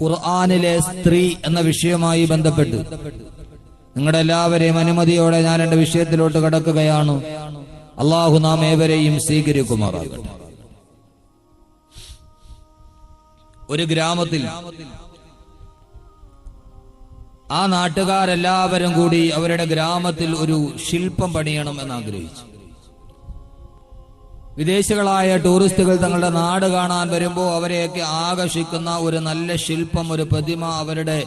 ഖുർആനിലെ സ്ത്രീ എന്ന വിഷയവുമായി ബന്ധപ്പെട്ട് നിങ്ങളുടെ എല്ലാവരെയും അനുമതിയോടെ ഞാൻ എന്റെ വിഷയത്തിലോട്ട് കടക്കുകയാണ്. അള്ളാഹു നാം ഏവരെയും സ്വീകരിക്കുമാറാകട്ടെ. ഒരു ഗ്രാമത്തിൽ ആ നാട്ടുകാരെല്ലാവരും കൂടി അവരുടെ ഗ്രാമത്തിൽ ഒരു ശില്പം പണിയണം എന്ന് ആഗ്രഹിച്ചു. വിദേശികളായ ടൂറിസ്റ്റുകൾ തങ്ങളുടെ നാട് കാണാൻ വരുമ്പോൾ അവരെയൊക്കെ ആകർഷിക്കുന്ന ഒരു നല്ല ശില്പം, ഒരു പ്രതിമ അവരുടെ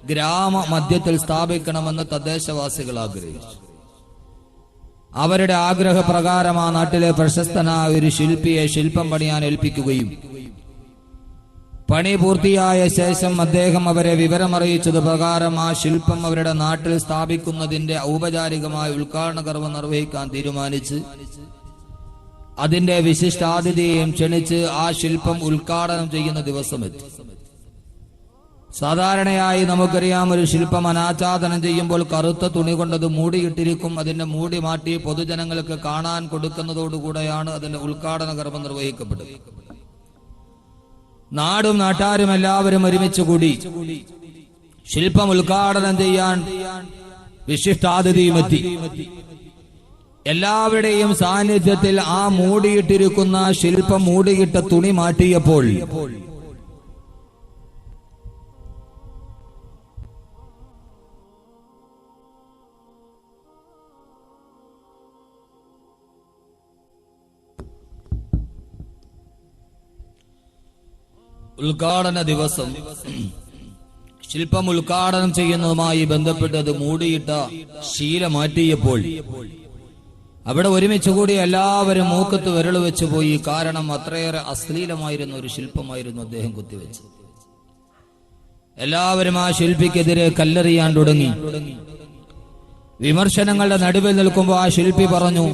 ഗ്രാമ മധ്യത്തിൽ സ്ഥാപിക്കണമെന്ന് തദ്ദേശവാസികൾ ആഗ്രഹിച്ചു. അവരുടെ ആഗ്രഹപ്രകാരം ആ നാട്ടിലെ പ്രശസ്തനായ ഒരു ശില്പിയെ ശില്പം പണിയാൻ ഏൽപ്പിക്കുകയും പണി പൂർത്തിയായ ശേഷം അദ്ദേഹം അവരെ വിവരമറിയിച്ചത് പ്രകാരം ആ ശില്പം അവരുടെ നാട്ടിൽ സ്ഥാപിക്കുന്നതിന്റെ ഔപചാരികമായ ഉദ്ഘാടന കർമ്മം നിർവഹിക്കാൻ തീരുമാനിച്ച് അതിന്റെ വിശിഷ്ടാതിഥിയെയും ക്ഷണിച്ച് ആ ശില്പം ഉദ്ഘാടനം ചെയ്യുന്ന ദിവസമെത്തി. സാധാരണയായി നമുക്കറിയാം, ഒരു ശില്പം അനാച്ഛാദനം ചെയ്യുമ്പോൾ കറുത്ത തുണി കൊണ്ടത് മൂടിയിട്ടിരിക്കും. അതിന്റെ മൂടി മാറ്റി പൊതുജനങ്ങൾക്ക് കാണാൻ കൊടുക്കുന്നതോടുകൂടെയാണ് അതിന്റെ ഉദ്ഘാടന കർമ്മം നിർവഹിക്കപ്പെടുന്നത്. നാടും നാട്ടാരും എല്ലാവരും ഒരുമിച്ച് കൂടി ശില്പം ഉദ്ഘാടനം ചെയ്യാൻ വിശിഷ്ടാതിഥിയും എത്തി. എല്ലാവരുടെയും സാന്നിധ്യത്തിൽ ആ മൂടിയിട്ടിരിക്കുന്ന ശില്പം മൂടിയിട്ട തുണി മാറ്റിയപ്പോൾ ഉദ്ഘാടന ദിവസം ശില്പം ഉദ്ഘാടനം ചെയ്യുന്നതുമായി ബന്ധപ്പെട്ട് അത് മൂടിയിട്ട ശീല മാറ്റിയപ്പോൾ അവിടെ ഒരുമിച്ച് കൂടി എല്ലാവരും മൂക്കത്ത് വിരൽ വെച്ച് പോയി. കാരണം അത്രയേറെ അശ്ലീലമായിരുന്ന ഒരു ശില്പമായിരുന്നു അദ്ദേഹം കുത്തിവെച്ചത്. എല്ലാവരും ആ ശില്പിക്കെതിരെ കല്ലെറിയാൻ തുടങ്ങി. വിമർശനങ്ങളുടെ നടുവിൽ നിൽക്കുമ്പോൾ ആ ശില്പി പറഞ്ഞു,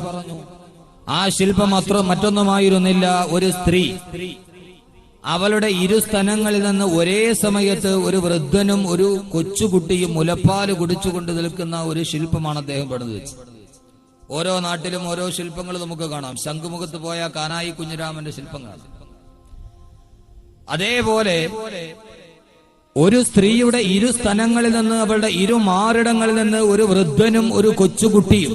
ആ ശില്പം മറ്റൊന്നുമായിരുന്നില്ല, ഒരു സ്ത്രീ അവളുടെ ഇരുസ്തനങ്ങളിൽ നിന്ന് ഒരേ സമയത്ത് ഒരു വൃദ്ധനും ഒരു കൊച്ചുകുട്ടിയും മുലപ്പാല് കുടിച്ചുകൊണ്ട് നിൽക്കുന്ന ഒരു ശില്പമാണ് അദ്ദേഹം പണിത് വെച്ചത്. ഓരോ നാട്ടിലും ഓരോ ശില്പങ്ങൾ നമുക്ക് കാണാം. ശംഖുമുഖത്ത് പോയ കാനായി കുഞ്ഞിരാമന്റെ ശില്പം കാണാം. അതേപോലെ ഒരു സ്ത്രീയുടെ ഇരുസ്തനങ്ങളിൽ നിന്ന്, അവളുടെ ഇരുമാറിടങ്ങളിൽ നിന്ന് ഒരു വൃദ്ധനും ഒരു കൊച്ചുകുട്ടിയും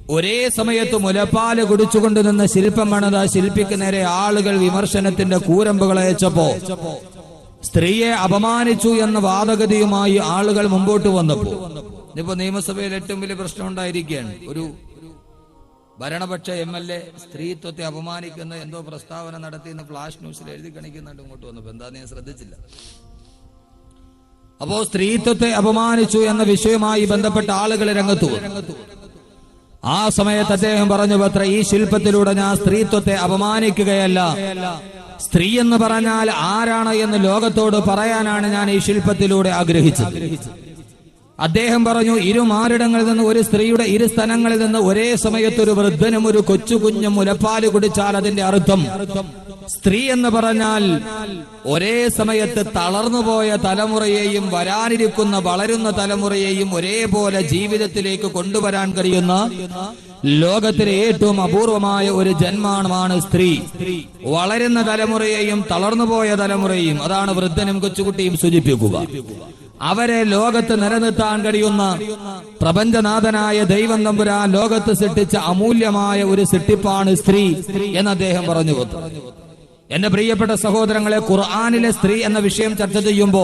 ഒരേ സമയത്ത് മുലപ്പാല് കുടിച്ചുകൊണ്ട് നിന്ന ശില്പം പണിത ശില്പിക്ക് നേരെ ആളുകൾ വിമർശനത്തിന്റെ കൂരമ്പുകൾ അയച്ചപ്പോ സ്ത്രീയെ അപമാനിച്ചു എന്ന വാദഗതിയുമായി ആളുകൾ മുമ്പോട്ട് വന്നപ്പോ ഇപ്പൊ നിയമസഭയിൽ ഏറ്റവും വലിയ പ്രശ്നം ഉണ്ടായിരിക്കുകയാണ്. ഒരു ഭരണപക്ഷ MLA സ്ത്രീത്വത്തെ അപമാനിക്കുന്ന എന്തോ പ്രസ്താവന നടത്തിയെന്ന് ഫ്ലാഷ് ന്യൂസിൽ എഴുതി കാണിക്കുന്നുണ്ട്. ഇങ്ങോട്ട് വന്നപ്പോ എന്താന്ന് ഞാൻ ശ്രദ്ധിച്ചില്ല. അപ്പോ സ്ത്രീത്വത്തെ അപമാനിച്ചു എന്ന വിഷയവുമായി ബന്ധപ്പെട്ട ആളുകൾ രംഗത്തു വന്നു. ആ സമയത്ത് അദ്ദേഹം പറഞ്ഞു, പത്ര ഈ ശില്പത്തിലൂടെ ഞാൻ സ്ത്രീത്വത്തെ അപമാനിക്കുകയല്ല, സ്ത്രീ എന്ന് പറഞ്ഞാൽ ആരാണ് എന്ന് ലോകത്തോട് പറയാനാണ് ഞാൻ ഈ ശില്പത്തിലൂടെ ആഗ്രഹിച്ചത്. അദ്ദേഹം പറഞ്ഞു, ഇരുമാറിടങ്ങളിൽ നിന്ന് ഒരു സ്ത്രീയുടെ ഇരുസ്ഥലങ്ങളിൽ നിന്ന് ഒരേ സമയത്ത് ഒരു വൃദ്ധനും ഒരു കൊച്ചു കുഞ്ഞും മുലപ്പാല് കുടിച്ചാൽ അതിന്റെ അർത്ഥം സ്ത്രീ എന്ന് പറഞ്ഞാൽ ഒരേ സമയത്ത് തളർന്നുപോയ തലമുറയെയും വരാനിരിക്കുന്ന വളരുന്ന തലമുറയെയും ഒരേപോലെ ജീവിതത്തിലേക്ക് കൊണ്ടുവരാൻ കഴിയുന്ന ലോകത്തിലെ ഏറ്റവും അപൂർവമായ ഒരു ജന്മമാണ് സ്ത്രീ. വളരുന്ന തലമുറയെയും തളർന്നുപോയ തലമുറയെയും, അതാണ് വൃദ്ധനും കൊച്ചുകുട്ടിയും സൂചിപ്പിക്കുക. അവരെ ലോകത്ത് നിലനിർത്താൻ കഴിയുന്ന പ്രപഞ്ചനാഥനായ ദൈവം തമ്പുരാൻ ലോകത്ത് സൃഷ്ടിച്ച അമൂല്യമായ ഒരു സൃഷ്ടിപ്പാണ് സ്ത്രീ എന്ന് അദ്ദേഹം പറഞ്ഞു. എന്റെ പ്രിയപ്പെട്ട സഹോദരങ്ങളെ, ഖുർആനിലെ സ്ത്രീ എന്ന വിഷയം ചർച്ച ചെയ്യുമ്പോ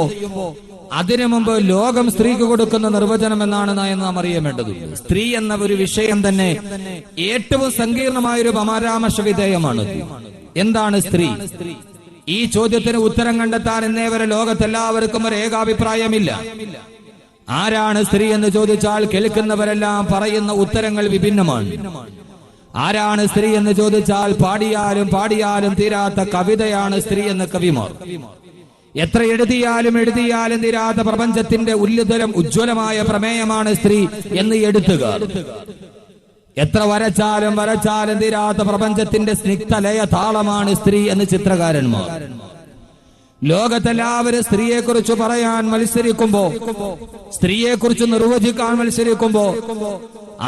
അതിനു മുമ്പ് ലോകം സ്ത്രീക്ക് കൊടുക്കുന്ന നിർവചനം എന്നാണ് നാം അറിയേണ്ടതുണ്ട്. സ്ത്രീ എന്ന ഒരു വിഷയം തന്നെ ഏറ്റവും സങ്കീർണമായൊരു പരാമർശ വിധേയമാണ്. എന്താണ് സ്ത്രീ? ഈ ചോദ്യത്തിന് ഉത്തരം കണ്ടെത്താൻ ഇന്നേവരെ ലോകത്തെല്ലാവർക്കും ഒരു ഏകാഭിപ്രായമില്ല. ആരാണ് സ്ത്രീ എന്ന് ചോദിച്ചാൽ കേൾക്കുന്നവരെല്ലാം പറയുന്ന ഉത്തരങ്ങൾ വിഭിന്നമാണ്. ആരാണ് സ്ത്രീ എന്ന് ചോദിച്ചാൽ പാടിയാലും തീരാത്ത കവിതയാണ് സ്ത്രീ എന്ന കവിമാർ. എത്ര എഴുതിയാലും തീരാത്ത പ്രപഞ്ചത്തിന്റെ ഉജ്ജ്വലമായ പ്രമേയമാണ് സ്ത്രീ എന്ന് എഴുത്തുകാർ. എത്ര വരച്ചാലും തീരാത്ത പ്രപഞ്ചത്തിന്റെ സ്നിഗ്ധലയ താളമാണ് സ്ത്രീ എന്ന് ചിത്രകാരന്മാർ. ലോകത്തെല്ലാവരും സ്ത്രീയെക്കുറിച്ച് പറയാൻ മത്സരിക്കുമ്പോ, സ്ത്രീയെക്കുറിച്ച് നിർവചിക്കാൻ മത്സരിക്കുമ്പോ,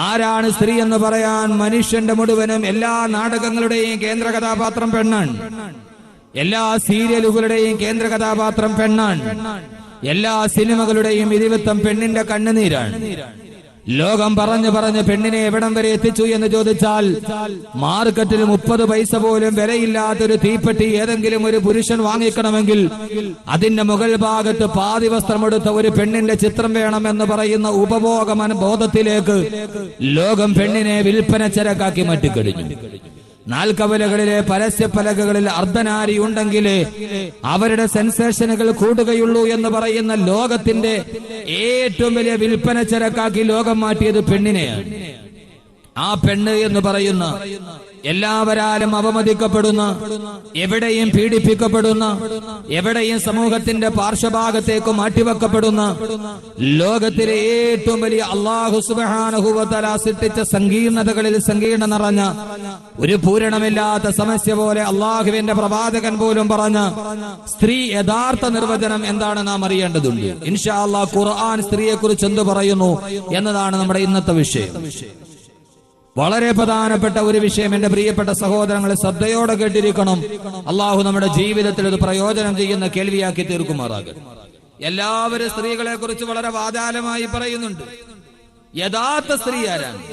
ആരാണ് സ്ത്രീ എന്ന് പറയാൻ മനുഷ്യന്റെ മുഴുവനും എല്ലാ നാടകങ്ങളുടെയും കേന്ദ്ര കഥാപാത്രം പെണ്ണാണ്. എല്ലാ സീരിയലുകളുടെയും കേന്ദ്ര കഥാപാത്രം പെണ്ണാണ്. എല്ലാ സിനിമകളുടെയും ഇതിവൃത്തം പെണ്ണിന്റെ കണ്ണുനീരാണ്. ലോകം പറഞ്ഞ് പെണ്ണിനെ എവിടം വരെ എത്തിച്ചു എന്ന് ചോദിച്ചാൽ, മാർക്കറ്റിൽ 30 പൈസ പോലും വിലയില്ലാത്തൊരു തീപ്പെട്ടി ഏതെങ്കിലും ഒരു പുരുഷൻ വാങ്ങിക്കണമെങ്കിൽ അതിന്റെ മുകൾ ഭാഗത്ത് പാതി വസ്ത്രമെടുത്ത ഒരു പെണ്ണിന്റെ ചിത്രം വേണമെന്ന് പറയുന്ന ഉപഭോഗ ബോധത്തിലേക്ക് ലോകം പെണ്ണിനെ വിൽപ്പന ചരക്കാക്കി മാറ്റിക്കഴിഞ്ഞു. നാൽക്കവലകളിലെ പരസ്യപ്പലകകളിൽ അർദ്ധനാരി ഉണ്ടെങ്കിലേ അവരുടെ സെൻസേഷനുകൾ കൂടുകയുള്ളൂ എന്ന് പറയുന്ന ലോകത്തിന്റെ ഏറ്റവും വലിയ വിൽപ്പന ചരക്കാക്കി ലോകം മാറ്റിയത് പെണ്ണിനെയാണ്. ആ പെണ്ണ് എന്ന് പറയുന്ന എല്ലാവരാലും അവമതിക്കപ്പെടുന്ന, എവിടെയും പീഡിപ്പിക്കപ്പെടുന്ന, എവിടെയും സമൂഹത്തിന്റെ പാർശ്വഭാഗത്തേക്ക് മാറ്റിവെക്കപ്പെടുന്ന, ലോകത്തിലെ ഏറ്റവും വലിയ അല്ലാഹു സുബ്ഹാനഹു വ തആല സൃഷ്ടിച്ച സങ്കീർണതകളിൽ സങ്കീർണ നിറഞ്ഞ ഒരു പൂരണമില്ലാത്ത സമസ്യ പോലെ അല്ലാഹുവിന്റെ പ്രവാചകൻ പോലും പറഞ്ഞ സ്ത്രീ യഥാർത്ഥ നിർവചനം എന്താണ് നാം അറിയേണ്ടതുണ്ട്. ഇൻഷാ അല്ലാഹ് ഖുർആൻ സ്ത്രീയെ കുറിച്ച് എന്ത് പറയുന്നു എന്നതാണ് നമ്മുടെ ഇന്നത്തെ വിഷയം. വളരെ പ്രധാനപ്പെട്ട ഒരു വിഷയം എന്റെ പ്രിയപ്പെട്ട സഹോദരങ്ങളെ ശ്രദ്ധയോടെ കേട്ടിരിക്കണം. അള്ളാഹു നമ്മുടെ ജീവിതത്തിൽ ഒരു പ്രയോജനം ചെയ്യുന്ന കേൾവിയാക്കി തീർക്കുമാറാകട്ടെ. എല്ലാവരും സ്ത്രീകളെ കുറിച്ച് വളരെ വാചാലമായി പറയുന്നുണ്ട്. യഥാർത്ഥ സ്ത്രീ ആരാണ്?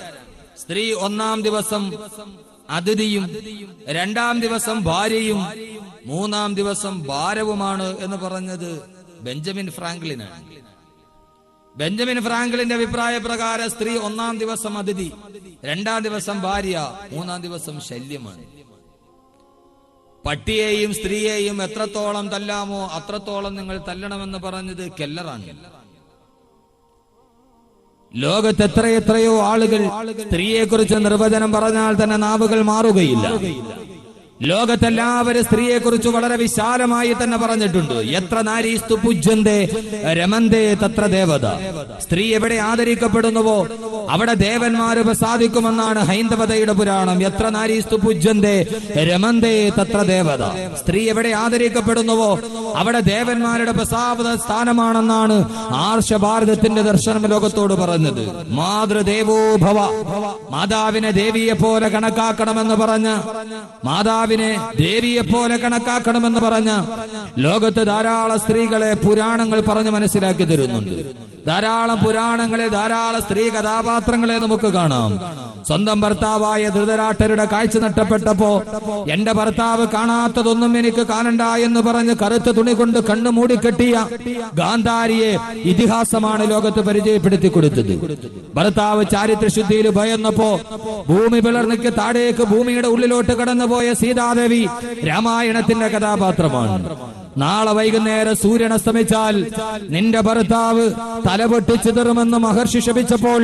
സ്ത്രീ 1-ാം ദിവസം അതിഥിയും 2-ാം ദിവസം ഭാര്യയും 3-ാം ദിവസം ഭാരവുമാണ് എന്ന് പറഞ്ഞത് ബെഞ്ചമിൻ ഫ്രാങ്ക്ലിനാണ്. ബെഞ്ചമിൻ ഫ്രാങ്ക്ലിന്റെ അഭിപ്രായ പ്രകാരം സ്ത്രീ 1-ാം ദിവസം അതിഥി, 2-ാം ദിവസം ഭാര്യ, 3-ാം ദിവസം ശല്യമാണ്. പട്ടിയെയും സ്ത്രീയെയും എത്രത്തോളം തല്ലാമോ അത്രത്തോളം നിങ്ങൾ തല്ലണമെന്ന് പറഞ്ഞത് കെല്ലറാണ്. ലോകത്ത് എത്രയെത്രയോ ആളുകൾ സ്ത്രീയെ കുറിച്ച് നിർവചനം പറഞ്ഞാൽ തന്നെ നാവുകൾ മാറുകയില്ല. ലോകത്തെല്ലാവരും സ്ത്രീയെ കുറിച്ച് വളരെ വിശാലമായി തന്നെ പറഞ്ഞിട്ടുണ്ട്. എത്ര നാരീസ്തു പൂജ്യന്തേ രമന്തേ തത്ര ദേവത. സ്ത്രീ എവിടെ ആദരിക്കപ്പെടുന്നുവോ അവിടെ ദേവന്മാര് പ്രസാദിക്കുമെന്നാണ് ഹൈന്ദവതയുടെ പുരാണം. എത്ര നാരീസ്തു പൂജ്യന്തേ രമന്തേ തത്ര ദേവത. സ്ത്രീ എവിടെ ആദരിക്കപ്പെടുന്നുവോ അവിടെ ദേവന്മാരുടെ പ്രസാദ സ്ഥാനമാണെന്നാണ് ആർഷഭാരതത്തിന്റെ ദർശനം ലോകത്തോട് പറഞ്ഞത്. മാതൃദേവോ ഭവ, മാതാവിനെ ദേവിയെ പോലെ കണക്കാക്കണമെന്ന് പറഞ്ഞ, മാതാവിനെ ദേവിയെ പോലെ കണക്കാക്കണമെന്ന് പറഞ്ഞ ലോകത്ത് ധാരാളം സ്ത്രീകളെ പുരാണങ്ങൾ പറഞ്ഞ് മനസ്സിലാക്കി തരുന്നുണ്ട്. ധാരാളം പുരാണങ്ങളെ, ധാരാളം സ്ത്രീ കഥാപാത്രങ്ങളെ നമുക്ക് കാണാം. സ്വന്തം ഭർത്താവായ ധൃതരാഷ്ട്രരുടെ കാഴ്ച നഷ്ടപ്പെട്ടപ്പോ എന്റെ ഭർത്താവ് കാണാത്തതൊന്നും എനിക്ക് കാണണ്ട എന്ന് പറഞ്ഞ് കറുത്ത തുണി കൊണ്ട് കണ്ണു മൂടിക്കെട്ടിയ ഗാന്ധാരിയെ ഇതിഹാസമാണ് ലോകത്ത് പരിചയപ്പെടുത്തി കൊടുത്തത്. ഭർത്താവ് ചാരിത്രശുദ്ധിയിൽ ഭയന്നപ്പോ ഭൂമി പിളർന്നിക്ക് താഴേക്ക് ഭൂമിയുടെ ഉള്ളിലോട്ട് കടന്നുപോയ സീതാദേവി രാമായണത്തിന്റെ കഥാപാത്രമാണ്. നാളെ വൈകുന്നേരം സൂര്യൻ അസ്തമിച്ചാൽ നിന്റെ ഭർത്താവ് തലപൊട്ടിച്ചിതറുമെന്ന് മഹർഷി ശപിച്ചപ്പോൾ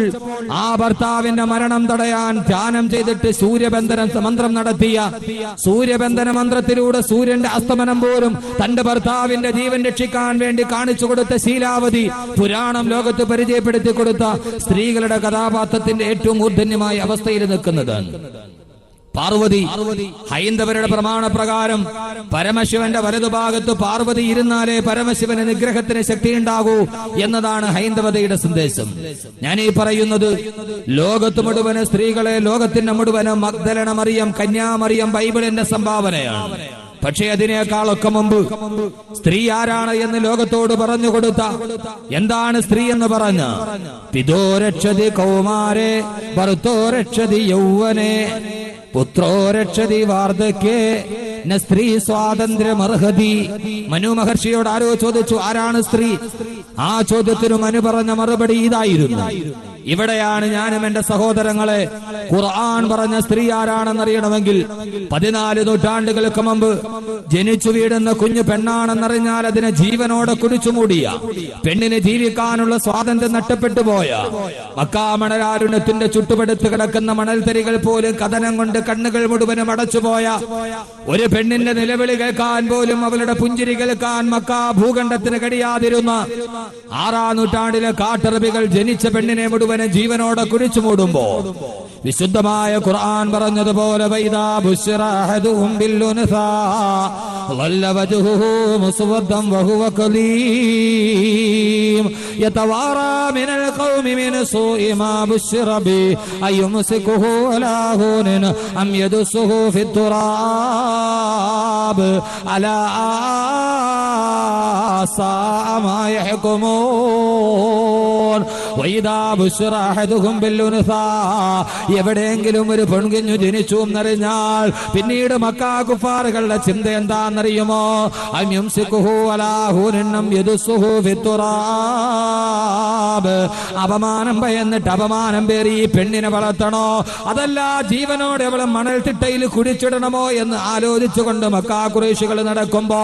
ആ ഭർത്താവിന്റെ മരണം തടയാൻ ധ്യാനം ചെയ്തിട്ട് സൂര്യബന്ധന മന്ത്രം നടത്തിയ, സൂര്യബന്ധന മന്ത്രത്തിലൂടെ സൂര്യന്റെ അസ്തമനം പോലും തന്റെ ഭർത്താവിന്റെ ജീവൻ രക്ഷിക്കാൻ വേണ്ടി കാണിച്ചു കൊടുത്ത ശീലാവതി പുരാണം ലോകത്ത് പരിചയപ്പെടുത്തി കൊടുത്ത സ്ത്രീകളുടെ കഥാപാത്രത്തിന്റെ ഏറ്റവും മൂർധന്യമായ അവസ്ഥയിൽ നിൽക്കുന്നതാണ്. പാർവതി, ഹൈന്ദവരുടെ പ്രമാണപ്രകാരം പരമശിവന്റെ വലതുഭാഗത്ത് പാർവതി ഇരുന്നാലേ പരമശിവന് നിഗ്രഹത്തിന് ശക്തി ഉണ്ടാകൂ എന്നതാണ് ഹൈന്ദവതയുടെ സന്ദേശം. ഞാൻ ഈ പറയുന്നത് ലോകത്ത് മുഴുവന് സ്ത്രീകളെ, ലോകത്തിന്റെ മുഴുവന് മഗ്ദലന മറിയം, കന്യാമറിയം ബൈബിളിന്റെ സംഭാവനയാണ്. പക്ഷേ അതിനേക്കാളൊക്കെ മുമ്പ് സ്ത്രീ ആരാണ് എന്ന് ലോകത്തോട് പറഞ്ഞു കൊടുത്ത, എന്താണ് സ്ത്രീ എന്ന് പറഞ്ഞ, പിതോ രക്ഷതി കൗമാരെ ഭർത്തോ രക്ഷതി യൗവനെ പുത്രോ രക്ഷതി വാർദ്ധക്യേ ന സ്ത്രീ സ്വാതന്ത്ര്യമർഹതി. മനു മഹർഷിയോട് ആരോ ചോദിച്ചു, ആരാണ് സ്ത്രീ? ആ ചോദ്യത്തിന് മനു പറഞ്ഞ മറുപടി ഇതായിരുന്നു. ഇവിടെയാണ് ഞാനും എന്റെ സഹോദരങ്ങളെ ഖുർആൻ പറഞ്ഞ സ്ത്രീ ആരാണെന്നറിയണമെങ്കിൽ 14 നൂറ്റാണ്ടുകൾക്ക് മുമ്പ് ജനിച്ചു വീടുന്ന കുഞ്ഞു പെണ്ണാണെന്നറിഞ്ഞാൽ അതിനെ ജീവനോടെ കുടിച്ചുമൂടിയ, പെണ്ണിന് ജീവിക്കാനുള്ള സ്വാതന്ത്ര്യം നഷ്ടപ്പെട്ടു പോയ, മക്കാ മണലാരുണ്യത്തിന്റെ ചുട്ടുപടുത്ത് കിടക്കുന്ന മണൽത്തരികൾ പോലും കഥനം കൊണ്ട് കണ്ണുകൾ മുഴുവനും അടച്ചുപോയ ഒരു പെണ്ണിന്റെ നിലവിളി കേൾക്കാൻ പോലും, അവളുടെ പുഞ്ചിരി കേൾക്കാൻ മക്കാ ഭൂഖണ്ഡത്തിന് കഴിയാതിരുന്ന 6-ാം നൂറ്റാണ്ടിലെ കാട്ടറബികൾ ജനിച്ച പെണ്ണിനെ മുഴുവൻ ജീവനോടെ കുഴിച്ചു മൂടുമ്പോ വിശുദ്ധമായ ഖുർആൻ പറഞ്ഞതുപോലെ വൈദാ ബുശ്ശിറ അഹദുഹും ബിൽഉൻസാ ളല്ല വജ്ഹുഹു മുസ്വദ്ദൻ വഹുവ കലീം യതവാറാ മിനൽ ഖൗമി മിൻ സൂഇ മാ ബുശ്ശിറ ബി അയുംസികുഹു അലാ ഹൂനിൻ അം യദുസുഹു ഫിത്തുറാബ് അലാ സാഅ മാ യഹ്കുമൂൻ വൈദാ ബുശ്ശിറ അഹദുഹും ബിൽഉൻസാ എവിടെയെങ്കിലും ഒരു പെൺകുഞ്ഞു ജനിച്ചു എന്നറിഞ്ഞാൽ പിന്നീട് മക്കാ കുഫാറുകളുടെ ചിന്ത എന്താണെന്നറിയുമോ? അപമാനം ഭയന്നിട്ട് അപമാനം പേറി ഈ പെണ്ണിനെ വളർത്തണോ, അതല്ല ജീവനോടെ അവളെ മണൽ തിട്ടയിൽ കുഴിച്ചിടണമോ എന്ന് ആലോചിച്ചുകൊണ്ട് മക്കാ ഖുറൈശികൾ നടക്കുമ്പോ